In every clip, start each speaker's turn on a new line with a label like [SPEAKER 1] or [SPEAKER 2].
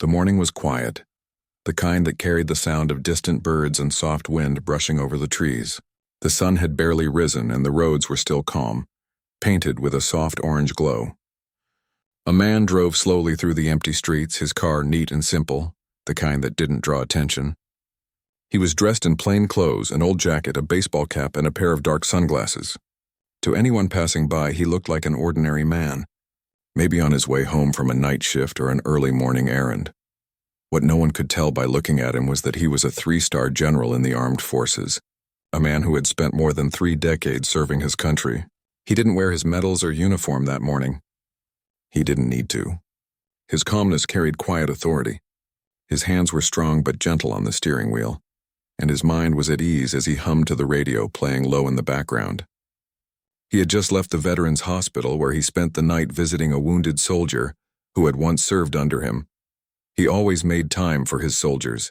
[SPEAKER 1] The morning was quiet, the kind that carried the sound of distant birds and soft wind brushing over the trees. The sun had barely risen and the roads were still calm, painted with a soft orange glow. A man drove slowly through the empty streets, his car neat and simple, the kind that didn't draw attention. He was dressed in plain clothes, an old jacket, a baseball cap, and a pair of dark sunglasses. To anyone passing by, he looked like an ordinary man, maybe on his way home from a night shift or an early morning errand. What no one could tell by looking at him was that he was a 3-star general in the armed forces, a man who had spent more than 3 decades serving his country. He didn't wear his medals or uniform that morning. He didn't need to. His calmness carried quiet authority. His hands were strong but gentle on the steering wheel, and his mind was at ease as he hummed to the radio playing low in the background. He had just left the Veterans Hospital where he spent the night visiting a wounded soldier who had once served under him. He always made time for his soldiers.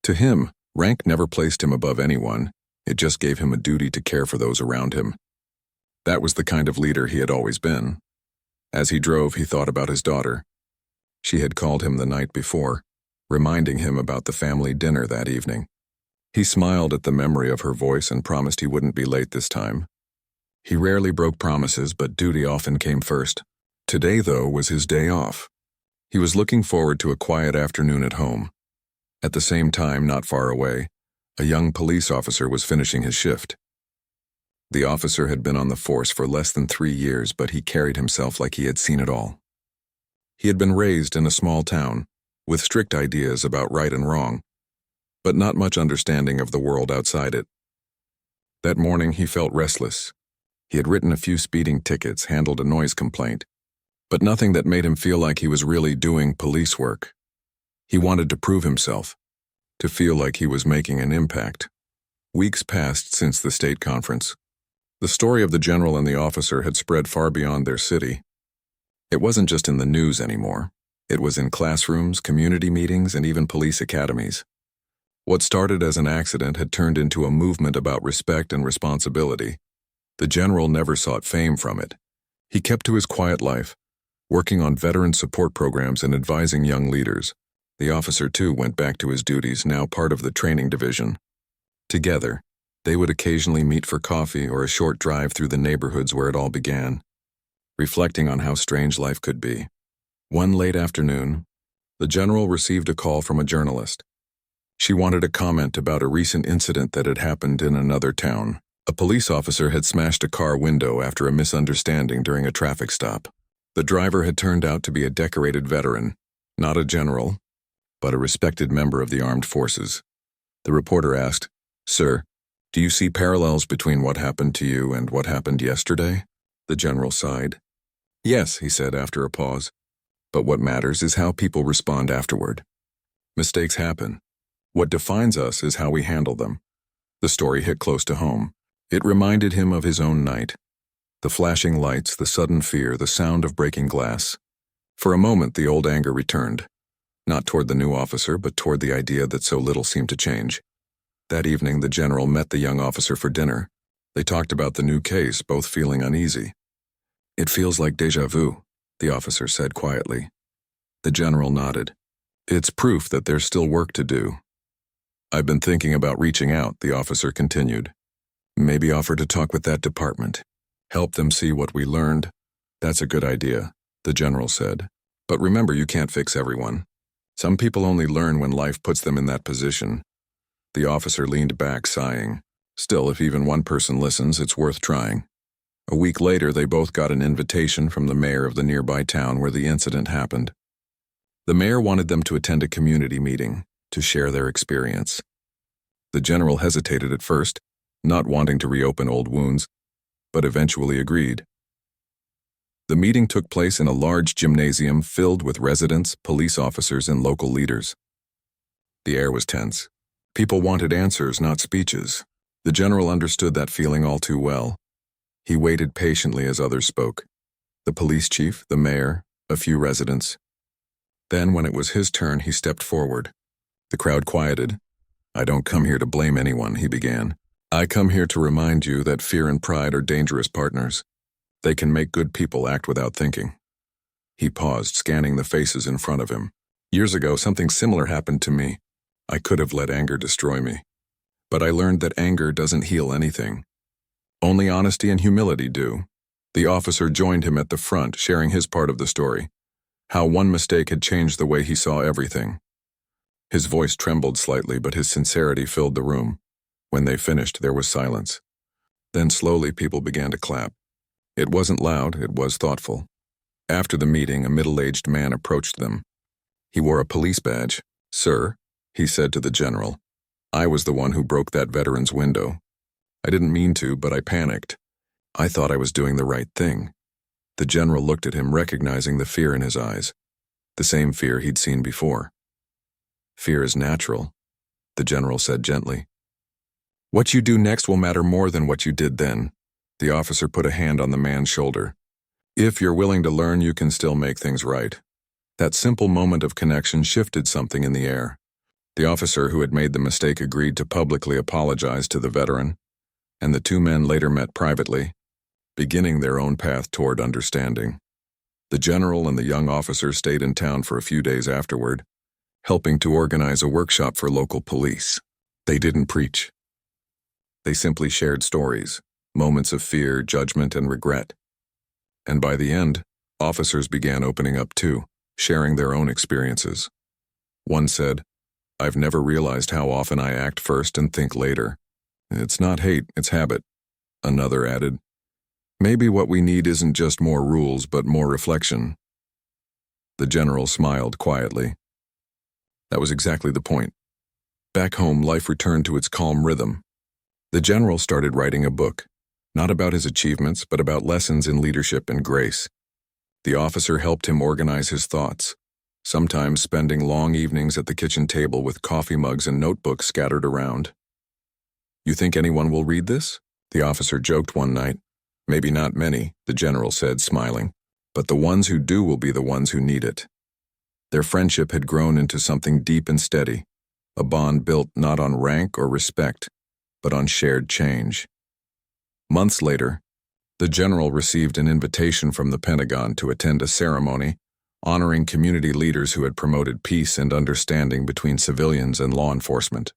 [SPEAKER 1] To him, rank never placed him above anyone. It just gave him a duty to care for those around him. That was the kind of leader he had always been. As he drove, he thought about his daughter. She had called him the night before, reminding him about the family dinner that evening. He smiled at the memory of her voice and promised he wouldn't be late this time. He rarely broke promises, but duty often came first. Today, though, was his day off. He was looking forward to a quiet afternoon at home. At the same time, not far away, a young police officer was finishing his shift. The officer had been on the force for less than 3 years, but he carried himself like he had seen it all. He had been raised in a small town, with strict ideas about right and wrong, but not much understanding of the world outside it. That morning he felt restless. He had written a few speeding tickets, handled a noise complaint, but nothing that made him feel like he was really doing police work. He wanted to prove himself, to feel like he was making an impact. Weeks passed since the state conference. The story of the general and the officer had spread far beyond their city. It wasn't just in the news anymore. It was in classrooms, community meetings, and even police academies. What started as an accident had turned into a movement about respect and responsibility. The general never sought fame from it. He kept to his quiet life, working on veteran support programs and advising young leaders. The officer, too, went back to his duties, now part of the training division. Together, they would occasionally meet for coffee or a short drive through the neighborhoods where it all began, reflecting on how strange life could be. One late afternoon, the general received a call from a journalist. She wanted a comment about a recent incident that had happened in another town. A police officer had smashed a car window after a misunderstanding during a traffic stop. The driver had turned out to be a decorated veteran, not a general, but a respected member of the armed forces. The reporter asked, "Sir, do you see parallels between what happened to you and what happened yesterday?" The general sighed. "Yes," he said after a pause. "But what matters is how people respond afterward. Mistakes happen. What defines us is how we handle them." The story hit close to home. It reminded him of his own night. The flashing lights, the sudden fear, the sound of breaking glass. For a moment, the old anger returned. Not toward the new officer, but toward the idea that so little seemed to change. That evening, the general met the young officer for dinner. They talked about the new case, both feeling uneasy. "It feels like déjà vu," the officer said quietly. The general nodded. "It's proof that there's still work to do." "I've been thinking about reaching out," the officer continued. "Maybe offer to talk with that department. Help them see what we learned." "That's a good idea," the general said. "But remember, you can't fix everyone. Some people only learn when life puts them in that position." The officer leaned back, sighing. Still, if even one person listens, it's worth trying. A week later, they both got an invitation from the mayor of the nearby town where the incident happened. The mayor wanted them to attend a community meeting, to share their experience. The general hesitated at first, not wanting to reopen old wounds, but eventually agreed. The meeting took place in a large gymnasium filled with residents, police officers, and local leaders. The air was tense. People wanted answers, not speeches. The general understood that feeling all too well. He waited patiently as others spoke. The police chief, the mayor, a few residents. Then, when it was his turn, he stepped forward. The crowd quieted. "I don't come here to blame anyone," he began. "I come here to remind you that fear and pride are dangerous partners. They can make good people act without thinking." He paused, scanning the faces in front of him. Years ago, something similar happened to me. I could have let anger destroy me. But I learned that anger doesn't heal anything. Only honesty and humility do. The officer joined him at the front, sharing his part of the story. How one mistake had changed the way he saw everything. His voice trembled slightly, but his sincerity filled the room. When they finished, there was silence. Then slowly people began to clap. It wasn't loud, it was thoughtful. After the meeting, a middle-aged man approached them. He wore a police badge. "Sir," he said to the general, "I was the one who broke that veteran's window. I didn't mean to, but I panicked. I thought I was doing the right thing." The general looked at him, recognizing the fear in his eyes. The same fear he'd seen before. "Fear is natural," the general said gently. "What you do next will matter more than what you did then." The officer put a hand on the man's shoulder. "If you're willing to learn, you can still make things right." That simple moment of connection shifted something in the air. The officer who had made the mistake agreed to publicly apologize to the veteran, and the two men later met privately, beginning their own path toward understanding. The general and the young officer stayed in town for a few days afterward, helping to organize a workshop for local police. They didn't preach. They simply shared stories, moments of fear, judgment, and regret. And by the end, officers began opening up too, sharing their own experiences. One said, "I've never realized how often I act first and think later. It's not hate, it's habit." Another added, "Maybe what we need isn't just more rules, but more reflection." The general smiled quietly. That was exactly the point. Back home, life returned to its calm rhythm. The general started writing a book, not about his achievements, but about lessons in leadership and grace. The officer helped him organize his thoughts, sometimes spending long evenings at the kitchen table with coffee mugs and notebooks scattered around. "You think anyone will read this?" the officer joked one night. "Maybe not many," the general said, smiling, "but the ones who do will be the ones who need it." Their friendship had grown into something deep and steady, a bond built not on rank or respect, but on shared change. Months later, the general received an invitation from the Pentagon to attend a ceremony honoring community leaders who had promoted peace and understanding between civilians and law enforcement.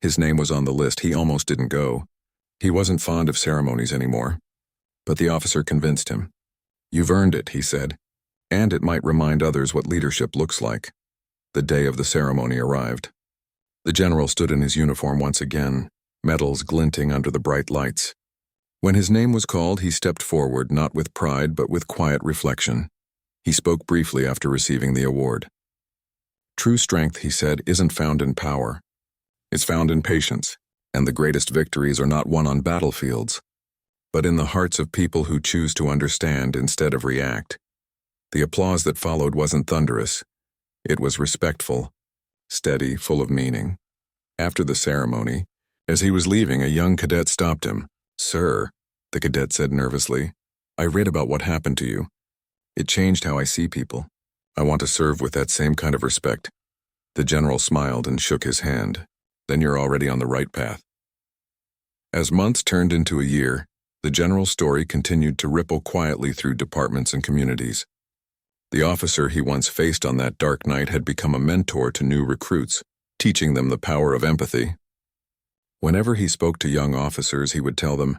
[SPEAKER 1] His name was on the list. He almost didn't go. He wasn't fond of ceremonies anymore. But the officer convinced him. "You've earned it," he said, "and it might remind others what leadership looks like." The day of the ceremony arrived. The general stood in his uniform once again, medals glinting under the bright lights. When his name was called, he stepped forward, not with pride, but with quiet reflection. He spoke briefly after receiving the award. "True strength," he said, "isn't found in power. It's found in patience, and the greatest victories are not won on battlefields, but in the hearts of people who choose to understand instead of react." The applause that followed wasn't thunderous. It was respectful, steady, full of meaning. After the ceremony, as he was leaving, a young cadet stopped him. "Sir," the cadet said nervously, "I read about what happened to you. It changed how I see people. I want to serve with that same kind of respect." The general smiled and shook his hand. "Then you're already on the right path." As months turned into a year, the general's story continued to ripple quietly through departments and communities. The officer he once faced on that dark night had become a mentor to new recruits, teaching them the power of empathy. Whenever he spoke to young officers, he would tell them,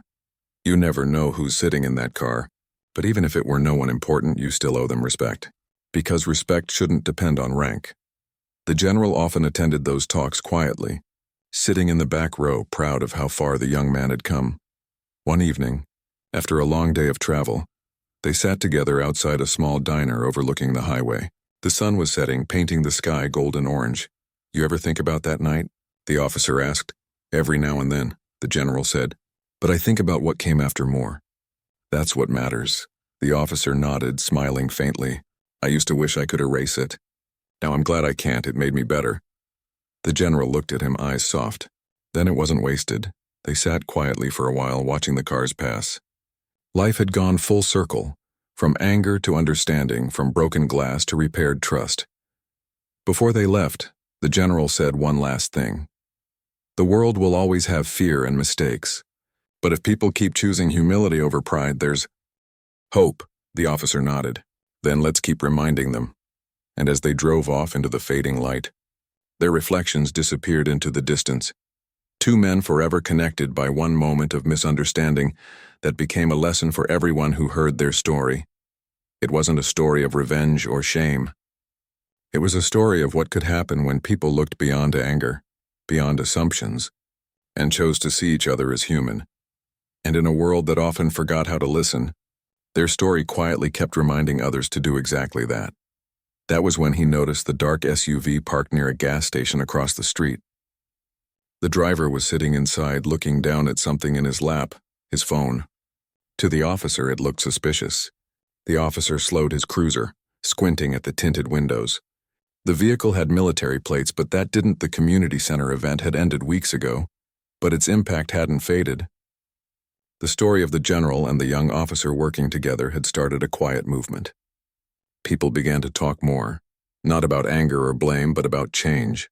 [SPEAKER 1] "You never know who's sitting in that car, but even if it were no one important, you still owe them respect, because respect shouldn't depend on rank." The general often attended those talks quietly, sitting in the back row, proud of how far the young man had come. One evening, after a long day of travel, they sat together outside a small diner overlooking the highway. The sun was setting, painting the sky golden orange. "You ever think about that night?" the officer asked. "Every now and then," the general said, "but I think about what came after more. That's what matters." The officer nodded, smiling faintly. "I used to wish I could erase it. Now I'm glad I can't. It made me better." The general looked at him, eyes soft. Then it wasn't wasted. They sat quietly for a while, watching the cars pass. Life had gone full circle, from anger to understanding, from broken glass to repaired trust. Before they left, the general said one last thing. "The world will always have fear and mistakes, but if people keep choosing humility over pride, there's hope." The officer nodded. "Then let's keep reminding them." and as they drove off into the fading light, their reflections disappeared into the distance. Two men forever connected by one moment of misunderstanding that became a lesson for everyone who heard their story. It wasn't a story of revenge or shame. It was a story of what could happen when people looked beyond anger, beyond assumptions, and chose to see each other as human. And in a world that often forgot how to listen, their story quietly kept reminding others to do exactly that. That was when he noticed the dark SUV parked near a gas station across the street. The driver was sitting inside looking down at something in his lap, his phone. To the officer, it looked suspicious. The officer slowed his cruiser, squinting at the tinted windows. The vehicle had military plates, but that didn't. The community center event had ended weeks ago, but its impact hadn't faded. The story of the general and the young officer working together had started a quiet movement. People began to talk more, not about anger or blame, but about change.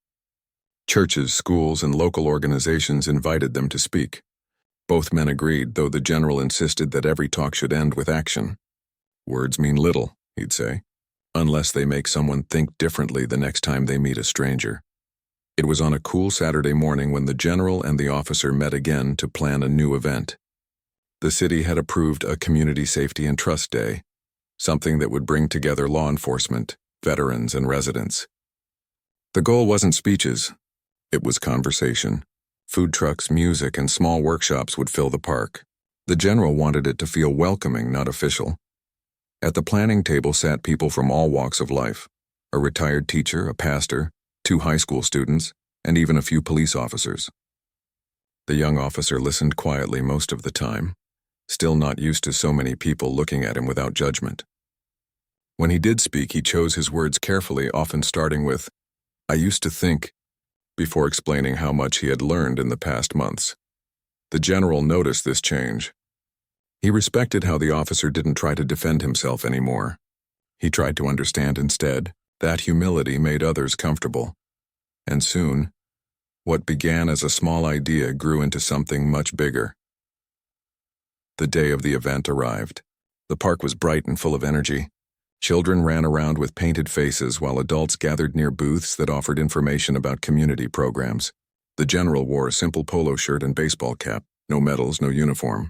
[SPEAKER 1] Churches, schools, and local organizations invited them to speak. Both men agreed, though the general insisted that every talk should end with action. Words mean little, he'd say, unless they make someone think differently the next time they meet a stranger. It was on a cool Saturday morning when the general and the officer met again to plan a new event. The city had approved a Community Safety and Trust Day, something that would bring together law enforcement, veterans, and residents. The goal wasn't speeches. It was conversation. Food trucks, music, and small workshops would fill the park. The general wanted it to feel welcoming, not official. At the planning table sat people from all walks of life: a retired teacher, a pastor, 2 high school students, and even a few police officers. The young officer listened quietly most of the time, still not used to so many people looking at him without judgment. When he did speak, he chose his words carefully, often starting with, "I used to think," before explaining how much he had learned in the past months. The general noticed this change. He respected how the officer didn't try to defend himself anymore. He tried to understand instead. That humility made others comfortable. And soon, what began as a small idea grew into something much bigger. The day of the event arrived. The park was bright and full of energy. Children ran around with painted faces while adults gathered near booths that offered information about community programs. The general wore a simple polo shirt and baseball cap, no medals, no uniform.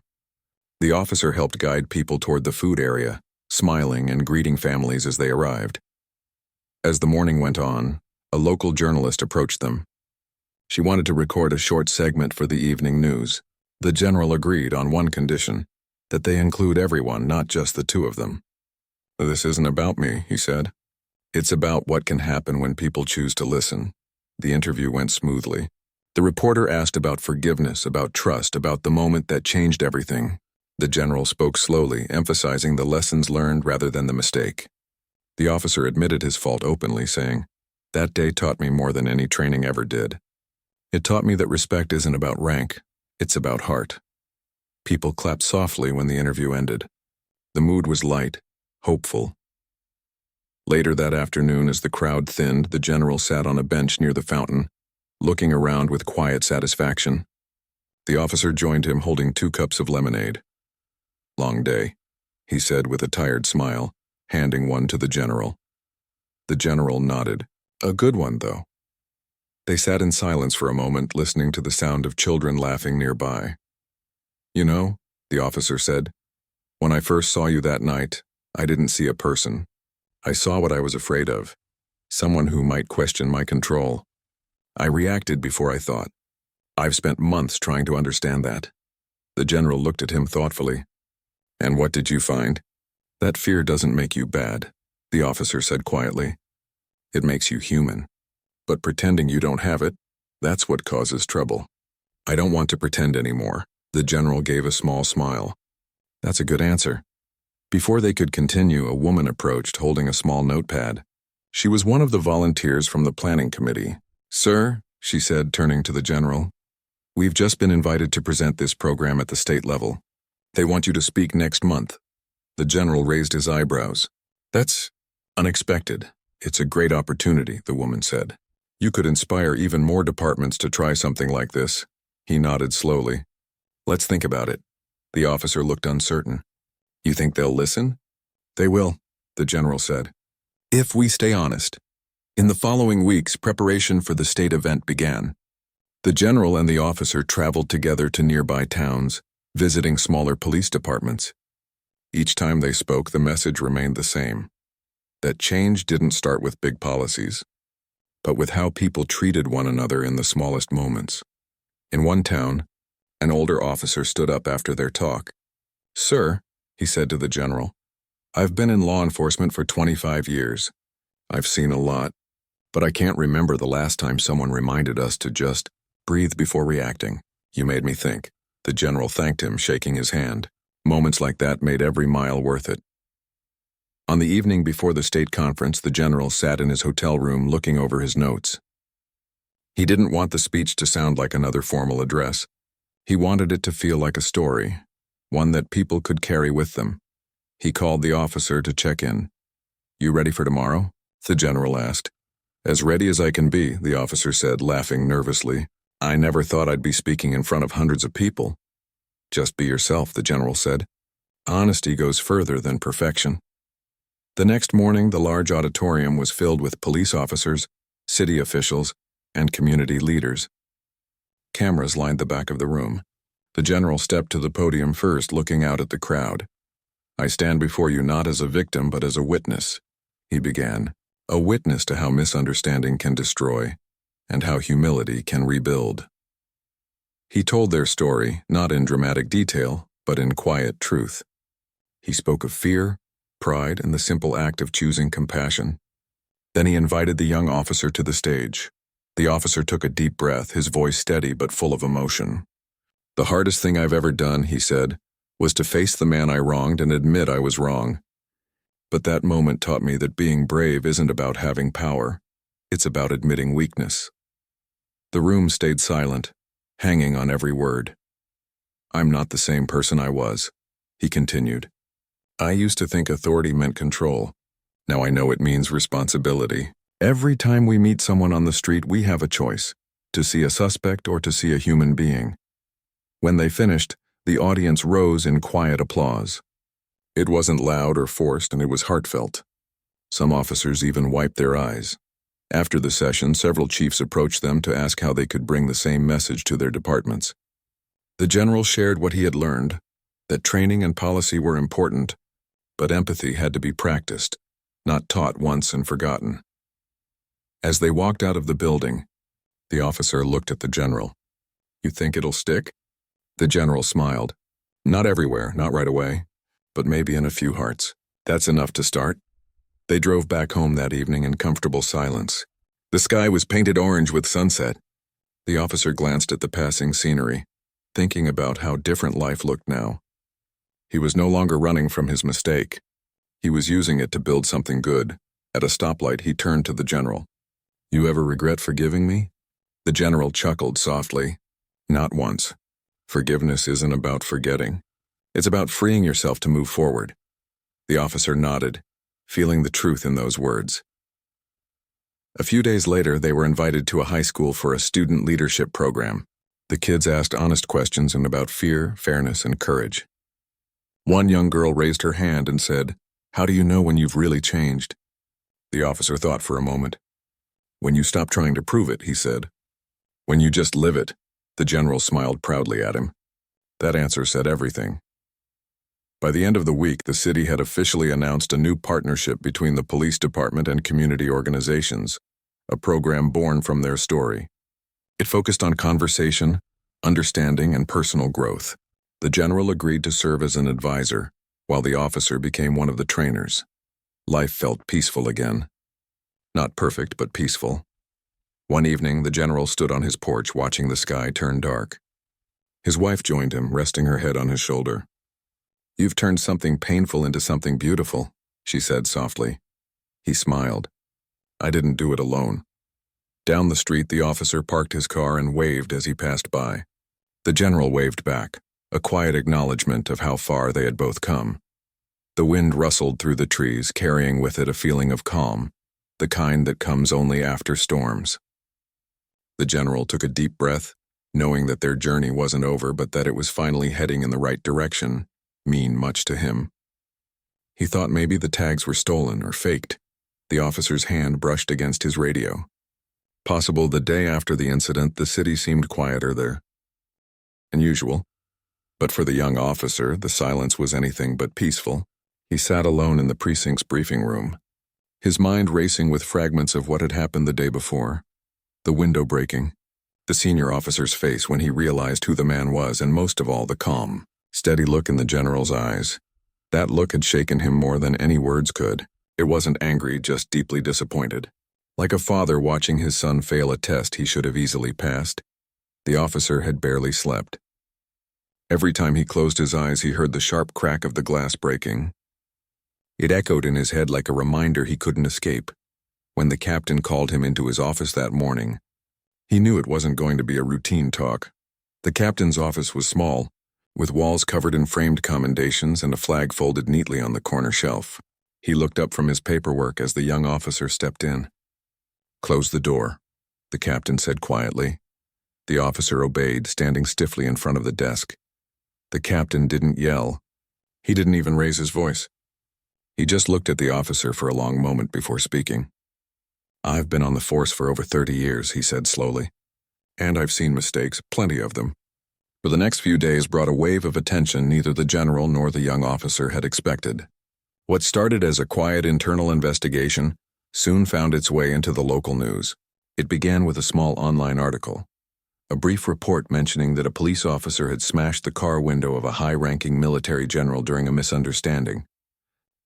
[SPEAKER 1] The officer helped guide people toward the food area, smiling and greeting families as they arrived. As the morning went on, a local journalist approached them. She wanted to record a short segment for the evening news. The general agreed on one condition, that they include everyone, not just the 2 of them. "This isn't about me," he said. "It's about what can happen when people choose to listen." The interview went smoothly. The reporter asked about forgiveness, about trust, about the moment that changed everything. The general spoke slowly, emphasizing the lessons learned rather than the mistake. The officer admitted his fault openly, saying, "That day taught me more than any training ever did. It taught me that respect isn't about rank, it's about heart." People clapped softly when the interview ended. The mood was light, hopeful. Later that afternoon, as the crowd thinned, the general sat on a bench near the fountain, looking around with quiet satisfaction. The officer joined him, holding 2 cups of lemonade. "Long day," he said with a tired smile, handing one to the general. The general nodded. "A good one, though." They sat in silence for a moment, listening to the sound of children laughing nearby. "You know," the officer said, "when I first saw you that night, I didn't see a person. I saw what I was afraid of, someone who might question my control. I reacted before I thought. I've spent months trying to understand that." The general looked at him thoughtfully. "And what did you find?" "That fear doesn't make you bad," the officer said quietly. "It makes you human. But pretending you don't have it, that's what causes trouble." "I don't want to pretend anymore." The general gave a small smile. "That's a good answer." Before they could continue, a woman approached, holding a small notepad. She was one of the volunteers from the planning committee. "Sir," she said, turning to the general, "we've just been invited to present this program at the state level. They want you to speak next month." The general raised his eyebrows. "That's unexpected." "It's a great opportunity," the woman said. "You could inspire even more departments to try something like this." He nodded slowly. "Let's think about it." The officer looked uncertain. "You think they'll listen?" "They will," the general said. If we stay honest. In the following weeks, preparation for the state event began. The general and the officer traveled together to nearby towns, visiting smaller police departments. Each time they spoke, the message remained the same: that change didn't start with big policies, but with how people treated one another in the smallest moments. In one town, an older officer stood up after their talk. "Sir," he said to the general, "I've been in law enforcement for 25 years. I've seen a lot, but I can't remember the last time someone reminded us to just breathe before reacting. You made me think." The general thanked him, shaking his hand. Moments like that made every mile worth it. On the evening before the state conference, the general sat in his hotel room looking over his notes. He didn't want the speech to sound like another formal address. He wanted it to feel like a story, one that people could carry with them. He called the officer to check in. "You ready for tomorrow?" the general asked. "As ready as I can be," the officer said, laughing nervously. "I never thought I'd be speaking in front of hundreds of people." "Just be yourself," the general said. "Honesty goes further than perfection." The next morning, the large auditorium was filled with police officers, city officials, and community leaders. Cameras lined the back of the room. The general stepped to the podium first, looking out at the crowd. "I stand before you not as a victim, but as a witness," he began. "A witness to how misunderstanding can destroy, and how humility can rebuild." He told their story, not in dramatic detail, but in quiet truth. He spoke of fear, pride, and the simple act of choosing compassion. Then he invited the young officer to the stage. The officer took a deep breath, his voice steady but full of emotion. "The hardest thing I've ever done," he said, "was to face the man I wronged and admit I was wrong. But that moment taught me that being brave isn't about having power. It's about admitting weakness." The room stayed silent, hanging on every word. "I'm not the same person I was," he continued. "I used to think authority meant control. Now I know it means responsibility. Every time we meet someone on the street, we have a choice: to see a suspect or to see a human being." When they finished, the audience rose in quiet applause. It wasn't loud or forced, and it was heartfelt. Some officers even wiped their eyes. After the session, several chiefs approached them to ask how they could bring the same message to their departments. The general shared what he had learned, that training and policy were important, but empathy had to be practiced, not taught once and forgotten. As they walked out of the building, the officer looked at the general. "You think it'll stick?" The general smiled. "Not everywhere, not right away, but maybe in a few hearts. That's enough to start." They drove back home that evening in comfortable silence. The sky was painted orange with sunset. The officer glanced at the passing scenery, thinking about how different life looked now. He was no longer running from his mistake. He was using it to build something good. At a stoplight, he turned to the general. "You ever regret forgiving me?" The general chuckled softly. "Not once. Forgiveness isn't about forgetting. It's about freeing yourself to move forward." The officer nodded, feeling the truth in those words. A few days later, they were invited to a high school for a student leadership program. The kids asked honest questions about fear, fairness, and courage. One young girl raised her hand and said, "How do you know when you've really changed?" The officer thought for a moment. "When you stop trying to prove it," he said. "When you just live it." The general smiled proudly at him. That answer said everything. By the end of the week, the city had officially announced a new partnership between the police department and community organizations, a program born from their story. It focused on conversation, understanding, and personal growth. The general agreed to serve as an advisor, while the officer became one of the trainers. Life felt peaceful again. Not perfect, but peaceful. One evening, the general stood on his porch watching the sky turn dark. His wife joined him, resting her head on his shoulder. "You've turned something painful into something beautiful," she said softly. He smiled. "I didn't do it alone." Down the street, the officer parked his car and waved as he passed by. The general waved back, a quiet acknowledgement of how far they had both come. The wind rustled through the trees, carrying with it a feeling of calm, the kind that comes only after storms. The general took a deep breath, knowing that their journey wasn't over, but that it was finally heading in the right direction, mean much to him. He thought maybe the tags were stolen or faked. The officer's hand brushed against his radio. Possible the day after the incident, the city seemed quieter there than usual. But for the young officer, the silence was anything but peaceful. He sat alone in the precinct's briefing room, his mind racing with fragments of what had happened the day before. The window breaking, the senior officer's face when he realized who the man was, and most of all, the calm, steady look in the general's eyes. That look had shaken him more than any words could. It wasn't angry, just deeply disappointed. Like a father watching his son fail a test he should have easily passed. The officer had barely slept. Every time he closed his eyes, he heard the sharp crack of the glass breaking. It echoed in his head like a reminder he couldn't escape. When the captain called him into his office that morning, he knew it wasn't going to be a routine talk. The captain's office was small, with walls covered in framed commendations and a flag folded neatly on the corner shelf. He looked up from his paperwork as the young officer stepped in. "Close the door," the captain said quietly. The officer obeyed, standing stiffly in front of the desk. The captain didn't yell. He didn't even raise his voice. He just looked at the officer for a long moment before speaking. "I've been on the force for over 30 years, he said slowly. "And I've seen mistakes, plenty of them." For the next few days brought a wave of attention neither the general nor the young officer had expected. What started as a quiet internal investigation soon found its way into the local news. It began with a small online article. A brief report mentioning that a police officer had smashed the car window of a high-ranking military general during a misunderstanding.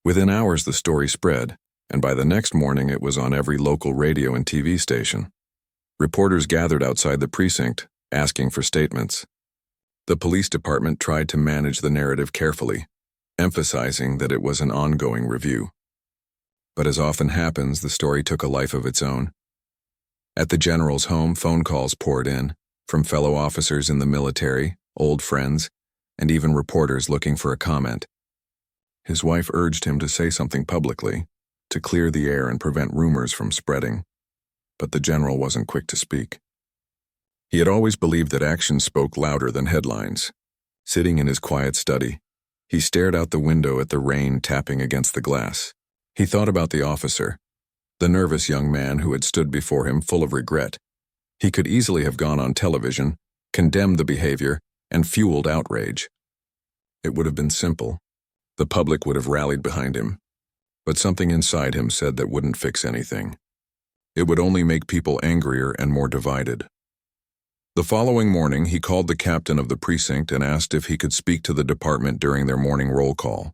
[SPEAKER 1] Within hours the story spread, and by the next morning it was on every local radio and TV station. Reporters gathered outside the precinct, asking for statements. The police department tried to manage the narrative carefully, emphasizing that it was an ongoing review. But as often happens, the story took a life of its own. At the general's home, phone calls poured in, from fellow officers in the military, old friends, and even reporters looking for a comment. His wife urged him to say something publicly, to clear the air and prevent rumors from spreading. But the general wasn't quick to speak. He had always believed that actions spoke louder than headlines. Sitting in his quiet study, he stared out the window at the rain tapping against the glass. He thought about the officer, the nervous young man who had stood before him full of regret. He could easily have gone on television, condemned the behavior, and fueled outrage. It would have been simple. The public would have rallied behind him. But something inside him said that wouldn't fix anything. It would only make people angrier and more divided. The following morning, he called the captain of the precinct and asked if he could speak to the department during their morning roll call.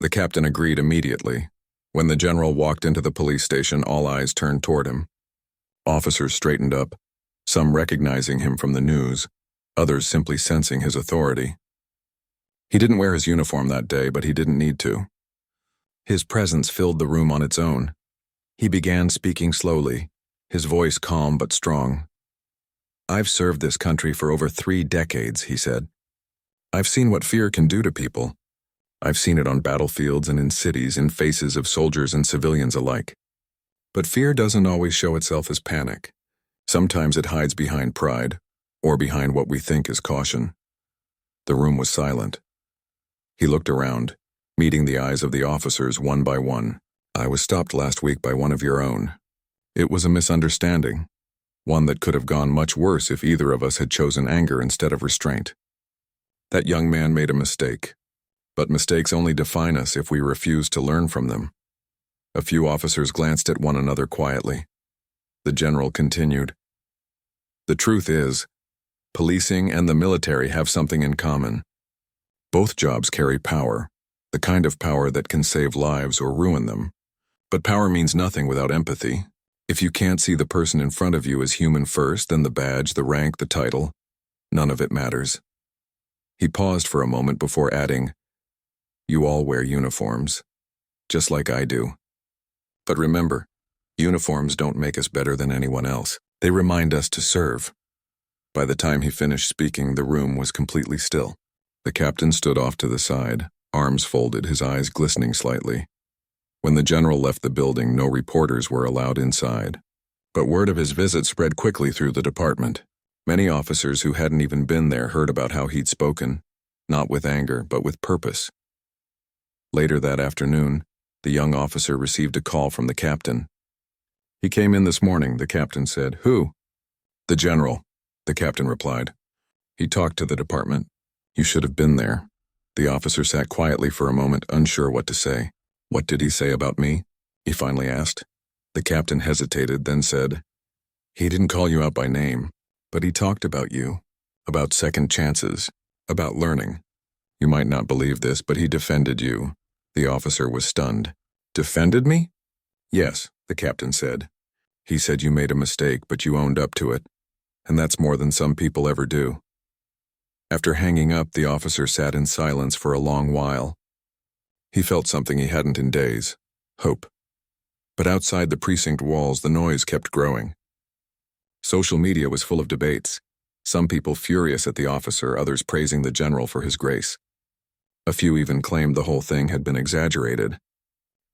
[SPEAKER 1] The captain agreed immediately. When the general walked into the police station, all eyes turned toward him. Officers straightened up, some recognizing him from the news, others simply sensing his authority. He didn't wear his uniform that day, but he didn't need to. His presence filled the room on its own. He began speaking slowly, his voice calm but strong. "I've served this country for over 3 decades, he said. "I've seen what fear can do to people. I've seen it on battlefields and in cities, in faces of soldiers and civilians alike. But fear doesn't always show itself as panic. Sometimes it hides behind pride, or behind what we think is caution." The room was silent. He looked around, meeting the eyes of the officers one by one. "I was stopped last week by one of your own. It was a misunderstanding, one that could have gone much worse if either of us had chosen anger instead of restraint. That young man made a mistake, but mistakes only define us if we refuse to learn from them." A few officers glanced at one another quietly. The general continued, "The truth is, policing and the military have something in common. Both jobs carry power, the kind of power that can save lives or ruin them. But power means nothing without empathy. If you can't see the person in front of you as human first, then the badge, the rank, the title, none of it matters." He paused for a moment before adding, "You all wear uniforms, just like I do. But remember, uniforms don't make us better than anyone else. They remind us to serve." By the time he finished speaking, the room was completely still. The captain stood off to the side, arms folded, his eyes glistening slightly. When the general left the building, no reporters were allowed inside. But word of his visit spread quickly through the department. Many officers who hadn't even been there heard about how he'd spoken, not with anger, but with purpose. Later that afternoon, The young officer received a call from the captain. "He came in this morning," the captain said. "Who?" "The general," the captain replied. "He talked to the department. You should have been there." The officer sat quietly for a moment, unsure what to say. "What did he say about me?" he finally asked. The captain hesitated, then said, "He didn't call you out by name, but he talked about you, about second chances, about learning. You might not believe this, but he defended you." The officer was stunned. "Defended me?" "Yes," the captain said. "He said you made a mistake, but you owned up to it, and that's more than some people ever do." After hanging up, the officer sat in silence for a long while. He felt something he hadn't in days: hope. But outside the precinct walls, the noise kept growing. Social media was full of debates, some people furious at the officer, others praising the general for his grace. A few even claimed the whole thing had been exaggerated.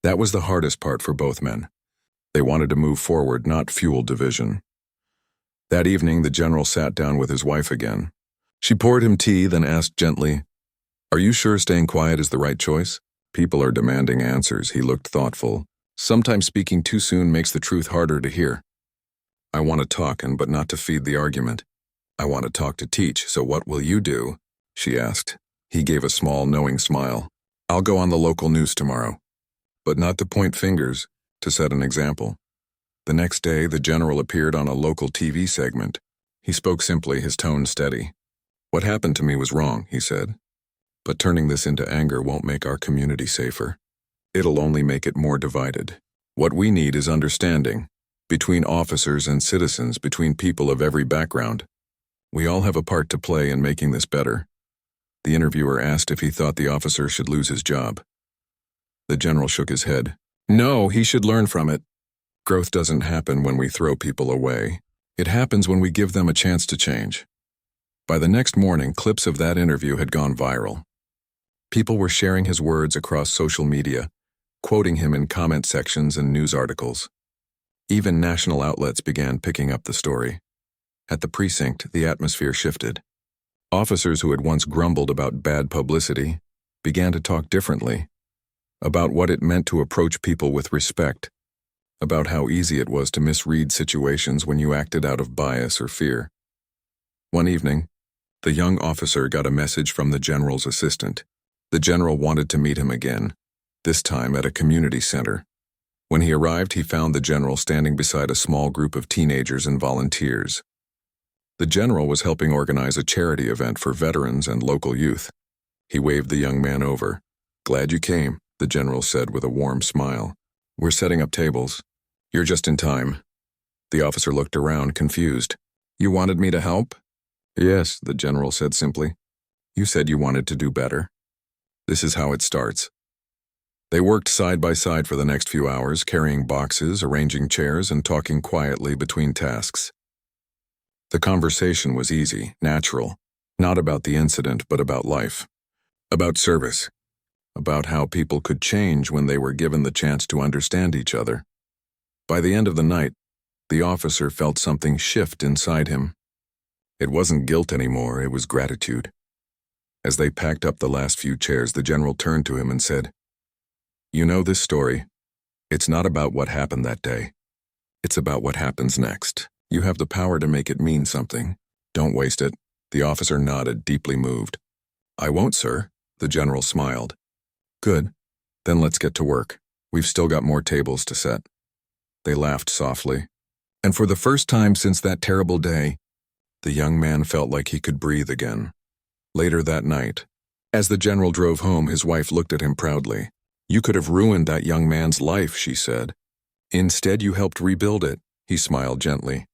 [SPEAKER 1] That was the hardest part for both men. They wanted to move forward, not fuel division. That evening, the general sat down with his wife again. She poured him tea, then asked gently, "Are you sure staying quiet is the right choice? People are demanding answers." He looked thoughtful. "Sometimes speaking too soon makes the truth harder to hear." "I want to talk, but not to feed the argument. I want to talk to teach, so what will you do?" she asked. He gave a small, knowing smile. "I'll go on the local news tomorrow. But not to point fingers, to set an example." The next day, the general appeared on a local TV segment. He spoke simply, his tone steady. "What happened to me was wrong," he said. "But turning this into anger won't make our community safer. It'll only make it more divided. What we need is understanding, between officers and citizens, between people of every background. We all have a part to play in making this better." The interviewer asked if he thought the officer should lose his job. The general shook his head. "No, he should learn from it. Growth doesn't happen when we throw people away. It happens when we give them a chance to change." By the next morning, clips of that interview had gone viral. People were sharing his words across social media, quoting him in comment sections and news articles. Even national outlets began picking up the story. At the precinct, the atmosphere shifted. Officers who had once grumbled about bad publicity began to talk differently, about what it meant to approach people with respect, about how easy it was to misread situations when you acted out of bias or fear. One evening, the young officer got a message from the general's assistant. The general wanted to meet him again, this time at a community center. When he arrived, he found the general standing beside a small group of teenagers and volunteers. The general was helping organize a charity event for veterans and local youth. He waved the young man over. "Glad you came," the general said with a warm smile. "We're setting up tables. You're just in time." The officer looked around, confused. "You wanted me to help?" "Yes," the general said simply. "You said you wanted to do better. This is how it starts." They worked side by side for the next few hours, carrying boxes, arranging chairs, and talking quietly between tasks. The conversation was easy, natural, not about the incident but about life, about service, about how people could change when they were given the chance to understand each other. By the end of the night, the officer felt something shift inside him. It wasn't guilt anymore, it was gratitude. As they packed up the last few chairs, the general turned to him and said, "You know this story. It's not about what happened that day. It's about what happens next. You have the power to make it mean something. Don't waste it." The officer nodded, deeply moved. "I won't, sir," the general smiled. "Good. Then let's get to work. We've still got more tables to set." They laughed softly. And for the first time since that terrible day, the young man felt like he could breathe again. Later that night, as the general drove home, his wife looked at him proudly. "You could have ruined that young man's life," she said. "Instead, you helped rebuild it." He smiled gently.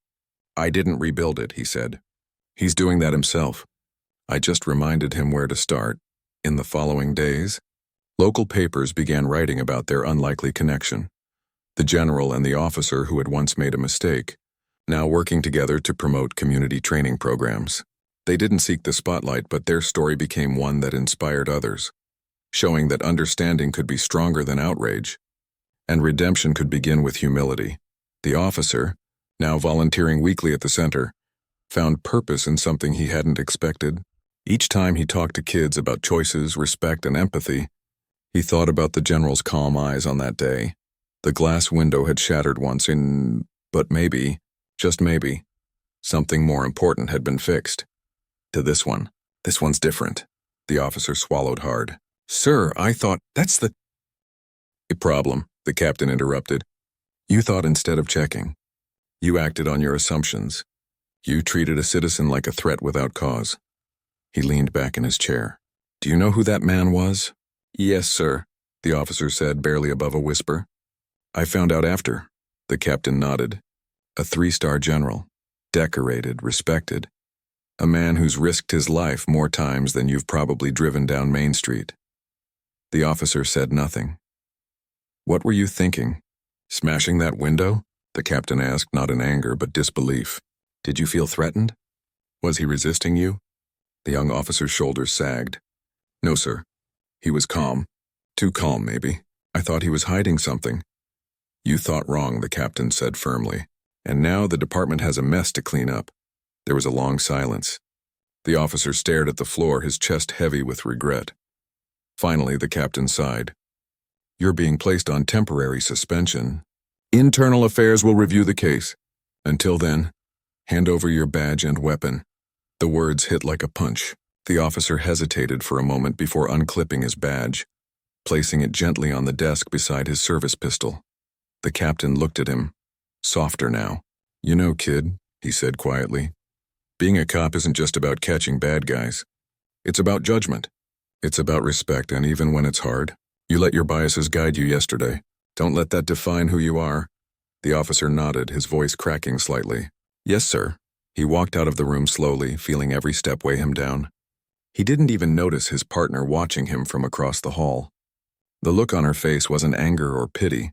[SPEAKER 1] "I didn't rebuild it," he said. "He's doing that himself. I just reminded him where to start." In the following days, local papers began writing about their unlikely connection. The general and the officer who had once made a mistake, now working together to promote community training programs. They didn't seek the spotlight, but their story became one that inspired others, showing that understanding could be stronger than outrage, and redemption could begin with humility. The officer, now volunteering weekly at the center, found purpose in something he hadn't expected. Each time he talked to kids about choices, respect, and empathy, He thought about the general's calm eyes on that day. The glass window had shattered once but maybe, just maybe, something more important had been fixed. To this one's different. The officer swallowed hard. Sir, I thought, that's the problem, the captain interrupted. You thought instead of checking. You acted on your assumptions. You treated a citizen like a threat without cause. He leaned back in his chair. Do you know who that man was? Yes, sir, the officer said, barely above a whisper. I found out after. The captain nodded. A 3-star general. Decorated, respected. A man who's risked his life more times than you've probably driven down Main Street. The officer said nothing. What were you thinking? Smashing that window? The captain asked, not in anger but disbelief. Did you feel threatened? Was he resisting you? The young officer's shoulders sagged. No, sir. He was calm. Too calm, maybe. I thought he was hiding something. You thought wrong, the captain said firmly. And now the department has a mess to clean up. There was a long silence. The officer stared at the floor, his chest heavy with regret. Finally, the captain sighed. You're being placed on temporary suspension. Internal Affairs will review the case. Until then, hand over your badge and weapon. The words hit like a punch. The officer hesitated for a moment before unclipping his badge, placing it gently on the desk beside his service pistol. The captain looked at him, softer now. You know, kid, he said quietly, being a cop isn't just about catching bad guys. It's about judgment. It's about respect, and even when it's hard, you let your biases guide you yesterday. Don't let that define who you are. The officer nodded, his voice cracking slightly. Yes, sir. He walked out of the room slowly, feeling every step weigh him down. He didn't even notice his partner watching him from across the hall. The look on her face wasn't anger or pity.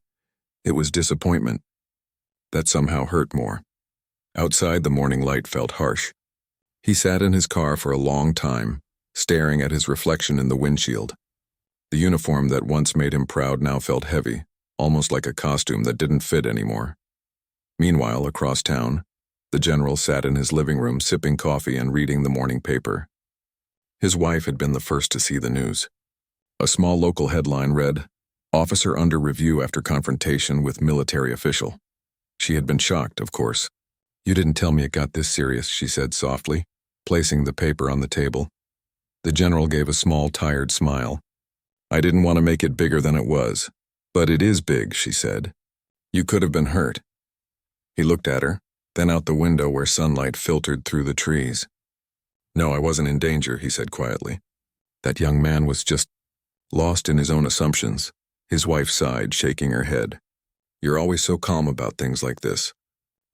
[SPEAKER 1] It was disappointment. That somehow hurt more. Outside, the morning light felt harsh. He sat in his car for a long time, staring at his reflection in the windshield. The uniform that once made him proud now felt heavy, almost like a costume that didn't fit anymore. Meanwhile, across town, the general sat in his living room sipping coffee and reading the morning paper. His wife had been the first to see the news. A small local headline read, Officer under review after confrontation with military official. She had been shocked, of course. You didn't tell me it got this serious, she said softly, placing the paper on the table. The general gave a small, tired smile. I didn't want to make it bigger than it was. But it is big, she said. You could have been hurt. He looked at her, then out the window where sunlight filtered through the trees. No, I wasn't in danger, he said quietly. That young man was just lost in his own assumptions. His wife sighed, shaking her head. You're always so calm about things like this.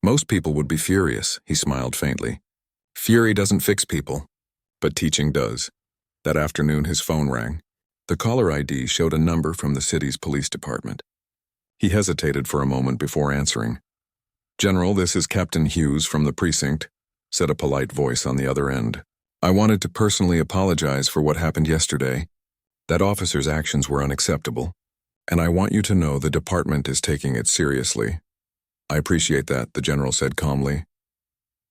[SPEAKER 1] Most people would be furious, he smiled faintly. Fury doesn't fix people, but teaching does. That afternoon his phone rang. The caller ID showed a number from the city's police department. He hesitated for a moment before answering. General, this is Captain Hughes from the precinct, said a polite voice on the other end. I wanted to personally apologize for what happened yesterday. That officer's actions were unacceptable, and I want you to know the department is taking it seriously. I appreciate that, the general said calmly.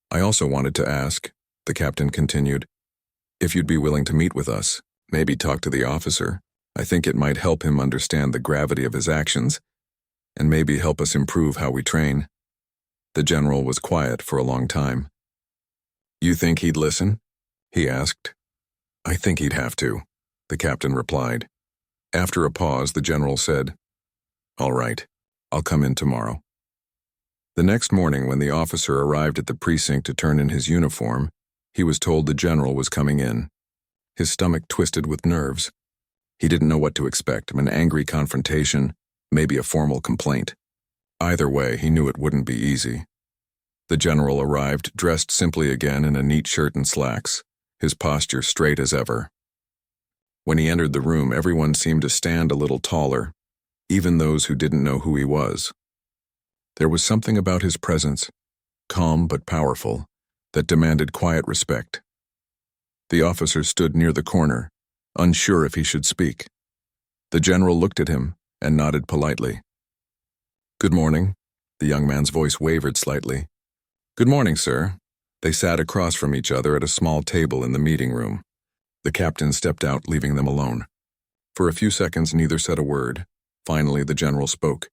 [SPEAKER 1] I also wanted to ask, the captain continued, if you'd be willing to meet with us, maybe talk to the officer. I think it might help him understand the gravity of his actions, and maybe help us improve how we train. The general was quiet for a long time. You think he'd listen? He asked. I think he'd have to, the captain replied. After a pause, the general said, All right, I'll come in tomorrow. The next morning, when the officer arrived at the precinct to turn in his uniform, he was told the general was coming in. His stomach twisted with nerves. He didn't know what to expect, an angry confrontation, maybe a formal complaint. Either way, he knew it wouldn't be easy. The general arrived, dressed simply again in a neat shirt and slacks, his posture straight as ever. When he entered the room, everyone seemed to stand a little taller, even those who didn't know who he was. There was something about his presence, calm but powerful, that demanded quiet respect. The officer stood near the corner, unsure if he should speak. The general looked at him and nodded politely. Good morning. The young man's voice wavered slightly. Good morning, sir. They sat across from each other at a small table in the meeting room. The captain stepped out, leaving them alone. For a few seconds, neither said a word. Finally, the general spoke.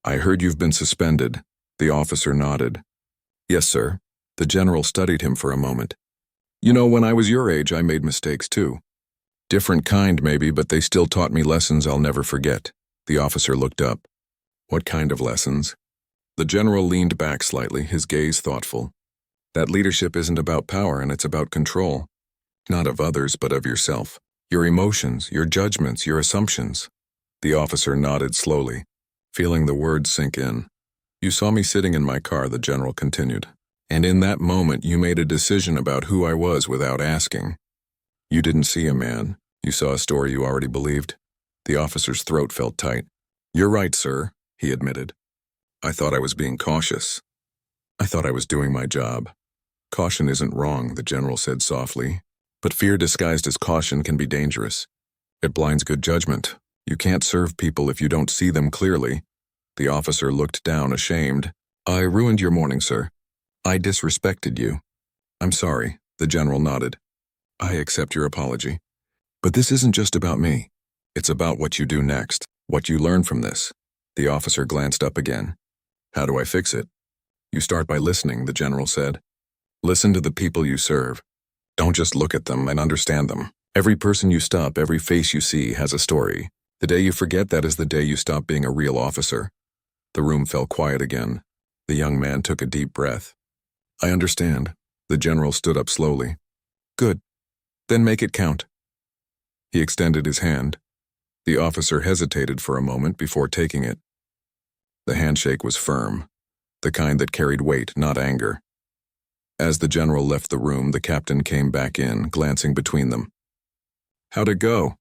[SPEAKER 1] "I heard you've been suspended." The officer nodded. "Yes, sir." The general studied him for a moment. "You know, when I was your age, I made mistakes too. Different kind, maybe, but they still taught me lessons I'll never forget." The officer looked up. "What kind of lessons?" The general leaned back slightly, his gaze thoughtful. "That leadership isn't about power, and it's about control. Not of others, but of yourself. Your emotions, your judgments, your assumptions." The officer nodded slowly, feeling the words sink in. "You saw me sitting in my car," the general continued. "And in that moment you made a decision about who I was without asking. You didn't see a man. You saw a story you already believed." The officer's throat felt tight. "You're right, sir," he admitted. "I thought I was being cautious. I thought I was doing my job." "Caution isn't wrong," the general said softly. "But fear disguised as caution can be dangerous. It blinds good judgment. You can't serve people if you don't see them clearly." The officer looked down, ashamed. "I ruined your morning, sir. I disrespected you." "I'm sorry," the general nodded. "I accept your apology. But this isn't just about me. It's about what you do next, what you learn from this." The officer glanced up again. "How do I fix it?" "You start by listening," the general said. "Listen to the people you serve. Don't just look at them and understand them. Every person you stop, every face you see has a story. The day you forget that is the day you stop being a real officer." The room fell quiet again. The young man took a deep breath. "I understand." The general stood up slowly. "Good. Then make it count." He extended his hand. The officer hesitated for a moment before taking it. The handshake was firm, the kind that carried weight, not anger. As the general left the room, the captain came back in, glancing between them. "How'd it go?"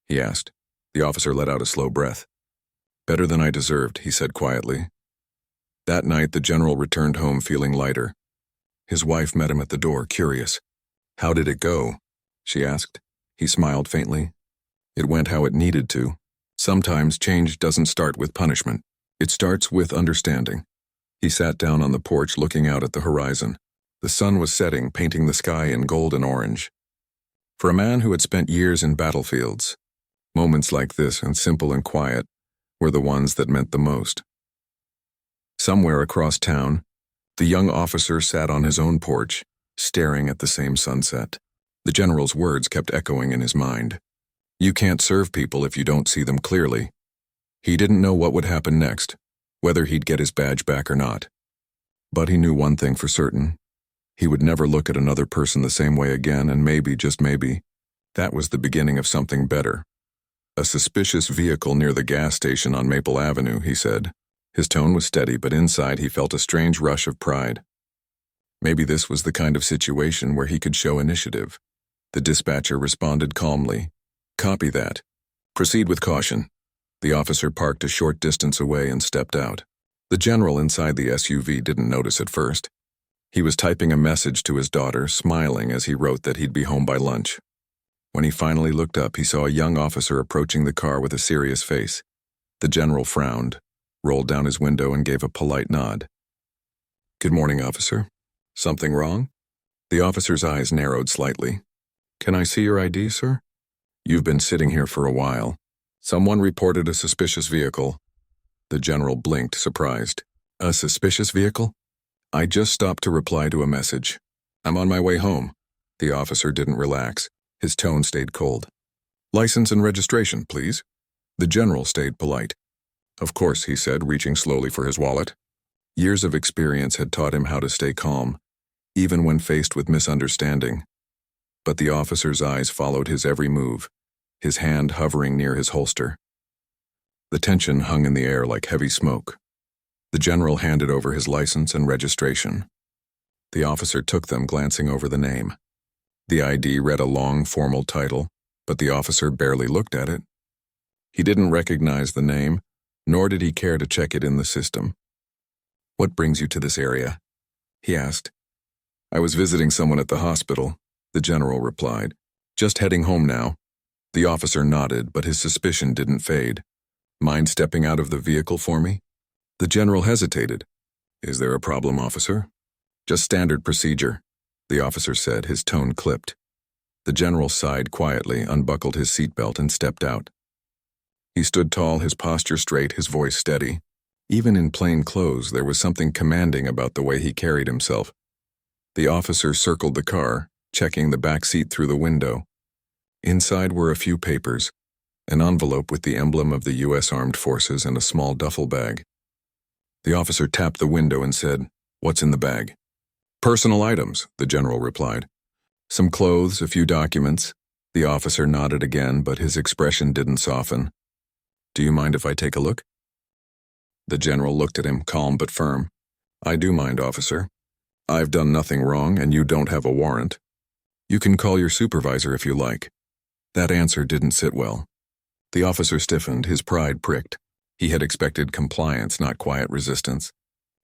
[SPEAKER 1] he asked. The officer let out a slow breath. "Better than I deserved," he said quietly. That night, the general returned home feeling lighter. His wife met him at the door, curious. "How did it go?" she asked. He smiled faintly. "It went how it needed to. Sometimes change doesn't start with punishment. It starts with understanding." He sat down on the porch, looking out at the horizon. The sun was setting, painting the sky in gold and orange. For a man who had spent years in battlefields, moments like this, and simple and quiet, were the ones that meant the most. Somewhere across town, the young officer sat on his own porch, staring at the same sunset. The general's words kept echoing in his mind. You can't serve people if you don't see them clearly. He didn't know what would happen next, whether he'd get his badge back or not. But he knew one thing for certain. He would never look at another person the same way again, and maybe, just maybe, that was the beginning of something better. "A suspicious vehicle near the gas station on Maple Avenue," he said. His tone was steady, but inside he felt a strange rush of pride. Maybe this was the kind of situation where he could show initiative. The dispatcher responded calmly. "Copy that. Proceed with caution." The officer parked a short distance away and stepped out. The general inside the SUV didn't notice at first. He was typing a message to his daughter, smiling as he wrote that he'd be home by lunch. When he finally looked up, he saw a young officer approaching the car with a serious face. The general frowned, rolled down his window, and gave a polite nod. "Good morning, officer. Something wrong?" The officer's eyes narrowed slightly. "Can I see your ID, sir?" "You've been sitting here for a while. Someone reported a suspicious vehicle." The general blinked, surprised. "A suspicious vehicle?" "I just stopped to reply to a message. I'm on my way home." The officer didn't relax. His tone stayed cold. "License and registration, please." The general stayed polite. "Of course," he said, reaching slowly for his wallet. Years of experience had taught him how to stay calm, even when faced with misunderstanding. But the officer's eyes followed his every move, his hand hovering near his holster. The tension hung in the air like heavy smoke. The general handed over his license and registration. The officer took them, glancing over the name. The ID read a long, formal title, but the officer barely looked at it. He didn't recognize the name, nor did he care to check it in the system. "What brings you to this area?" he asked. "I was visiting someone at the hospital," the general replied. "Just heading home now." The officer nodded, but his suspicion didn't fade. "Mind stepping out of the vehicle for me?" The general hesitated. "Is there a problem, officer?" "Just standard procedure," the officer said, his tone clipped. The general sighed quietly, unbuckled his seatbelt, and stepped out. He stood tall, his posture straight, his voice steady. Even in plain clothes, there was something commanding about the way he carried himself. The officer circled the car, checking the back seat through the window. Inside were a few papers, an envelope with the emblem of the U.S. Armed Forces and a small duffel bag. The officer tapped the window and said, "What's in the bag?" "Personal items," the general replied. "Some clothes, a few documents." The officer nodded again, but his expression didn't soften. "Do you mind if I take a look?" The general looked at him, calm but firm. "I do mind, officer. I've done nothing wrong, and you don't have a warrant. You can call your supervisor if you like." That answer didn't sit well. The officer stiffened, his pride pricked. He had expected compliance, not quiet resistance.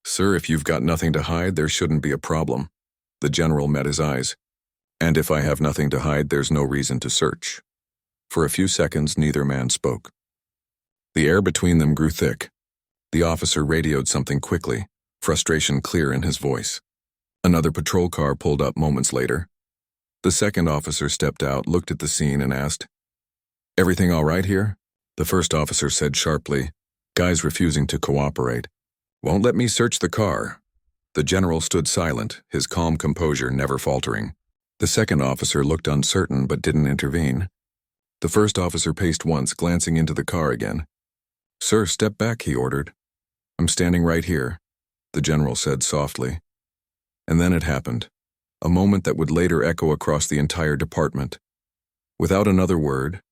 [SPEAKER 1] "Sir, if you've got nothing to hide, there shouldn't be a problem." The general met his eyes. "And if I have nothing to hide, there's no reason to search." For a few seconds, neither man spoke. The air between them grew thick. The officer radioed something quickly, frustration clear in his voice. Another patrol car pulled up moments later. The second officer stepped out, looked at the scene, and asked, "Everything all right here?" The first officer said sharply, "Guy's refusing to cooperate. Won't let me search the car." The general stood silent, his calm composure never faltering. The second officer looked uncertain but didn't intervene. The first officer paced once, glancing into the car again. "Sir, step back," he ordered. "I'm standing right here," the general said softly. And then it happened, a moment that would later echo across the entire department. Without another word,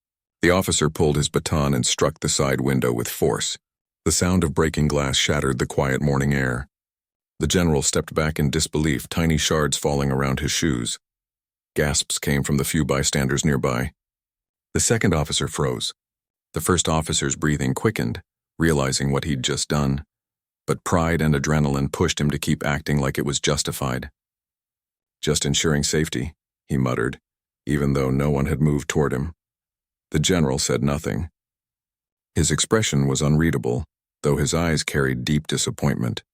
[SPEAKER 1] the officer pulled his baton and struck the side window with force. The sound of breaking glass shattered the quiet morning air. The general stepped back in disbelief, tiny shards falling around his shoes. Gasps came from the few bystanders nearby. The second officer froze. The first officer's breathing quickened, realizing what he'd just done. But pride and adrenaline pushed him to keep acting like it was justified. "Just ensuring safety," he muttered, even though no one had moved toward him. The general said nothing. His expression was unreadable, though his eyes carried deep disappointment.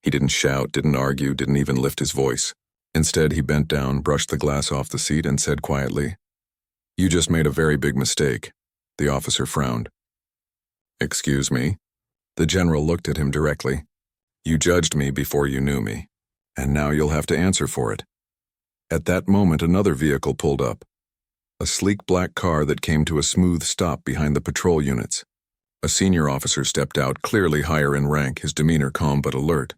[SPEAKER 1] He didn't shout, didn't argue, didn't even lift his voice. Instead, he bent down, brushed the glass off the seat, and said quietly, "You just made a very big mistake." The officer frowned. "Excuse me?" The general looked at him directly. "You judged me before you knew me, and now you'll have to answer for it." At that moment, another vehicle pulled up. A sleek black car that came to a smooth stop behind the patrol units. A senior officer stepped out, clearly higher in rank, his demeanor calm but alert.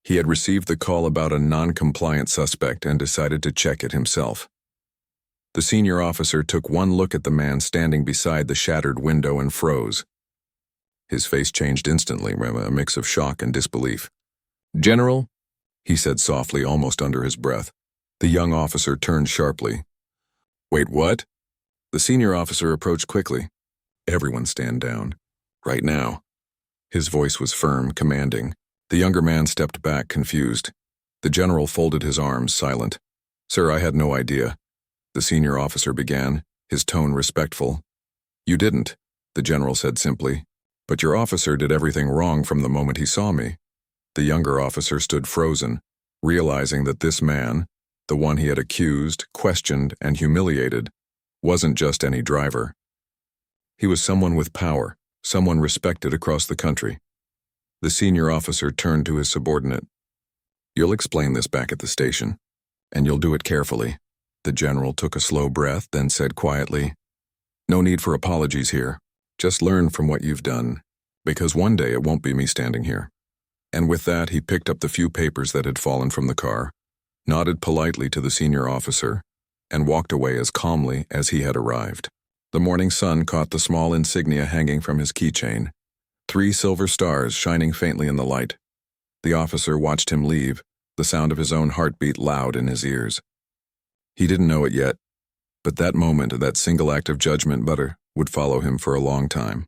[SPEAKER 1] He had received the call about a non-compliant suspect and decided to check it himself. The senior officer took one look at the man standing beside the shattered window and froze. His face changed instantly, a mix of shock and disbelief. "General?" he said softly, almost under his breath. The young officer turned sharply. "Wait, what?" The senior officer approached quickly. "Everyone stand down. Right now." His voice was firm, commanding. The younger man stepped back, confused. The general folded his arms, silent. "Sir, I had no idea." The senior officer began, his tone respectful. "You didn't," the general said simply. "But your officer did everything wrong from the moment he saw me." The younger officer stood frozen, realizing that this man, the one he had accused, questioned, and humiliated, wasn't just any driver. He was someone with power, someone respected across the country. The senior officer turned to his subordinate. "You'll explain this back at the station, and you'll do it carefully." The general took a slow breath, then said quietly, "No need for apologies here. Just learn from what you've done, because one day it won't be me standing here." And with that, he picked up the few papers that had fallen from the car, nodded politely to the senior officer, and walked away as calmly as he had arrived. The morning sun caught the small insignia hanging from his keychain, 3 silver stars shining faintly in the light. The officer watched him leave, the sound of his own heartbeat loud in his ears. He didn't know it yet, but that moment, that single act of judgment would follow him for a long time.